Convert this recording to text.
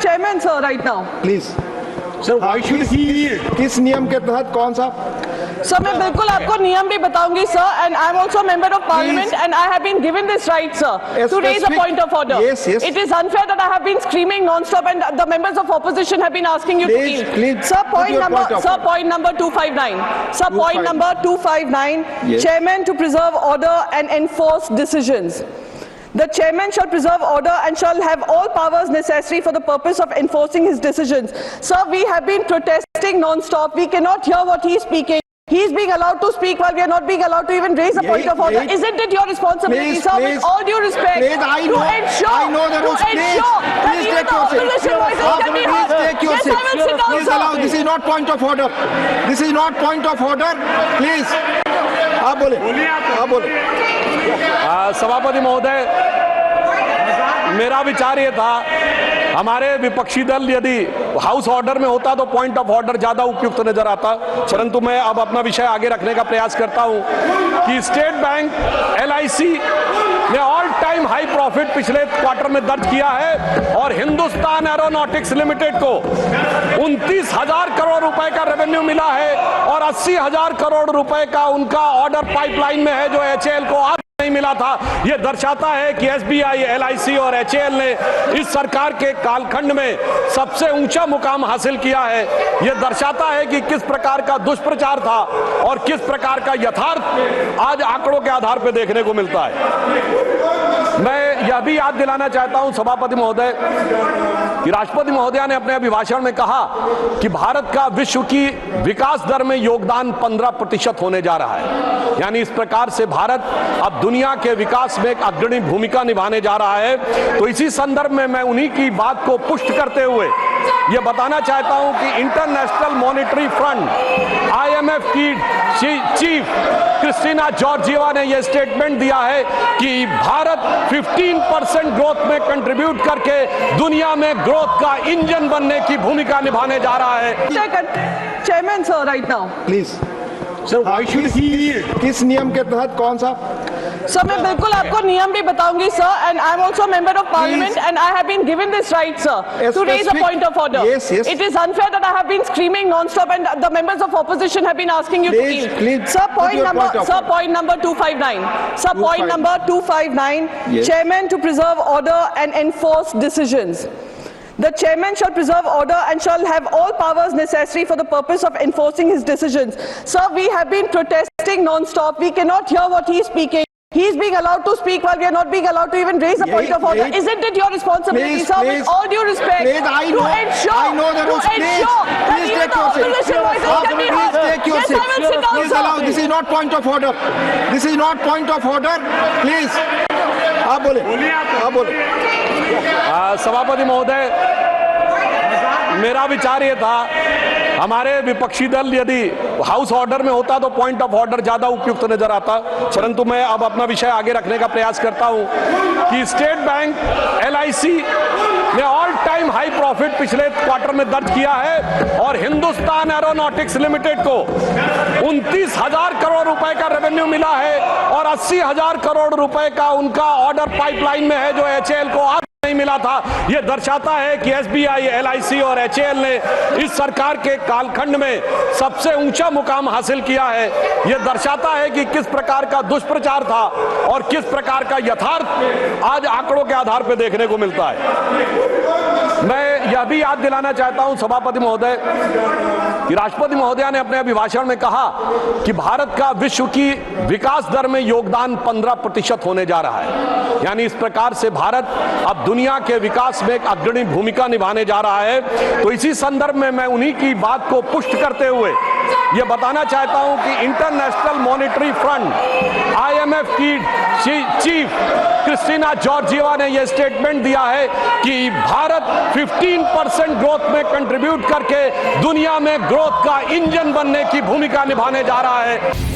Chairman, sir, right now. Please Sir, why should he yield? किस नियम के तहत कौन सा? सर मैं बिल्कुल आपको नियम भी बताऊंगी sir, and I am also member of parliament and I have been given this right sir to raise a point of order. Yes, yes. It is unfair that I have been screaming non-stop and the members of opposition have been asking you to Please, yield. please, Sir, put your point of order. point number 259. Sir, point number 259. Yes. Chairman to preserve order and enforce decisions. The chairman shall preserve order and shall have all powers necessary for the purpose of enforcing his decisions. Sir, we have been protesting non-stop. We cannot hear what he is speaking. He is being allowed to speak while we are not being allowed to even raise a point of order. Isn't it your responsibility, Please, sir, please. with all due respect, Please, I know the rules. to ensure that Please even take the your seat. opposition voices can be heard? Please take your Yes, seat. I will sit down, Please sir. allow. This is not point of order. This is not point of order. Please. आप बोले. आप बोले. सभापति महोदय, मेरा विचार ये था, हमारे विपक्षी दल यदि हाउस ऑर्डर में होता तो पॉइंट ऑफ ऑर्डर ज्यादा उपयुक्त नजर आता, परंतु मैं अब अपना विषय आगे रखने का प्रयास करता हूं कि स्टेट बैंक LIC ने ऑल टाइम हाई प्रॉफिट पिछले क्वार्टर में दर्ज किया है और हिंदुस्तान एरोनॉटिक्स लिमिटेड को 29,000 करोड़ रुपए का रेवेन्यू मिला है और 80,000 करोड़ रुपए का उनका ऑर्डर पाइपलाइन में है जो HAL को आज नहीं मिला था. यह दर्शाता है कि SBI, LIC और HAL ने इस सरकार के कालखंड में सबसे ऊंचा मुकाम हासिल किया है. यह दर्शाता है कि किस प्रकार का दुष्प्रचार था और किस प्रकार का यथार्थ आज आंकड़ों के आधार पर देखने को मिलता है. मैं यह भी याद दिलाना चाहता हूं सभापति महोदय कि राष्ट्रपति महोदया ने अपने अभिभाषण में कहा कि भारत का विश्व की विकास दर में योगदान 15% होने जा रहा है. यानी इस प्रकार से भारत अब दुनिया के विकास में एक अग्रणी भूमिका निभाने जा रहा है. तो इसी संदर्भ में मैं उन्हीं की बात को पुष्ट करते हुए यह बताना चाहता हूं कि इंटरनेशनल मॉनेटरी फंड IMF की चीफ क्रिस्टीना जॉर्जिएवा ने यह स्टेटमेंट दिया है कि भारत 15% ग्रोथ में कंट्रीब्यूट करके दुनिया में ग्रोथ का इंजन बनने की भूमिका निभाने जा रहा है. Chairman, sir, right now. Please. Sir, why should he yield? किस नियम के तहत कौन सा? सर मैं बिल्कुल आपको नियम भी बताऊंगी sir, and I am also member of parliament and I have been given this right sir to raise a point of order. Yes, yes. It is unfair that I have been screaming non-stop and the members of opposition have been asking you to Please, yield. please, Sir, put your point of order. point number 259. Sir, point number 259. Yes. Chairman to preserve order and enforce decisions. The chairman shall preserve order and shall have all powers necessary for the purpose of enforcing his decisions. Sir, we have been protesting non-stop. We cannot hear what he is speaking. He is being allowed to speak while we are not being allowed to even raise a point of order. Isn't it your responsibility, Please, sir, please. with all due respect, Please, I know the rules. to ensure that Please even take the your seat. opposition voices can be heard? Please take your Yes, seat. I will sit down, Please allow. sir. This is not point of order. This is not point of order. Please. आप बोले. आप बोले. सभापति महोदय, मेरा विचार ये था, हमारे विपक्षी दल यदि हाउस ऑर्डर में होता तो पॉइंट ऑफ ऑर्डर ज्यादा उपयुक्त नजर आता, परंतु मैं अब अपना विषय आगे रखने का प्रयास करता हूं कि स्टेट बैंक LIC ने ऑल टाइम हाई प्रॉफिट पिछले क्वार्टर में दर्ज किया है और हिंदुस्तान एरोनॉटिक्स लिमिटेड को 29,000 करोड़ रुपए का रेवेन्यू मिला है और 80,000 करोड़ रुपए का उनका ऑर्डर पाइपलाइन में है जो HAL को नहीं मिला था. यह दर्शाता है कि SBI, LIC और HAL ने इस सरकार के कालखंड में सबसे ऊंचा मुकाम हासिल किया है. यह दर्शाता है कि किस प्रकार का दुष्प्रचार था और किस प्रकार का यथार्थ आज आंकड़ों के आधार पर देखने को मिलता है. मैं यह भी याद दिलाना चाहता हूं सभापति महोदय कि राष्ट्रपति महोदया ने अपने अभिभाषण में कहा कि भारत का विश्व की विकास दर में योगदान 15% होने जा रहा है. यानी इस प्रकार से भारत अब दुनिया के विकास में एक अग्रणी भूमिका निभाने जा रहा है. तो इसी संदर्भ में मैं उन्हीं की बात को पुष्ट करते हुए यह बताना चाहता हूं कि इंटरनेशनल मॉनेटरी फंड IMF की चीफ क्रिस्टीना जॉर्जिएवा ने यह स्टेटमेंट दिया है कि भारत 15% ग्रोथ में कंट्रीब्यूट करके दुनिया में ग्रोथ का इंजन बनने की भूमिका निभाने जा रहा है.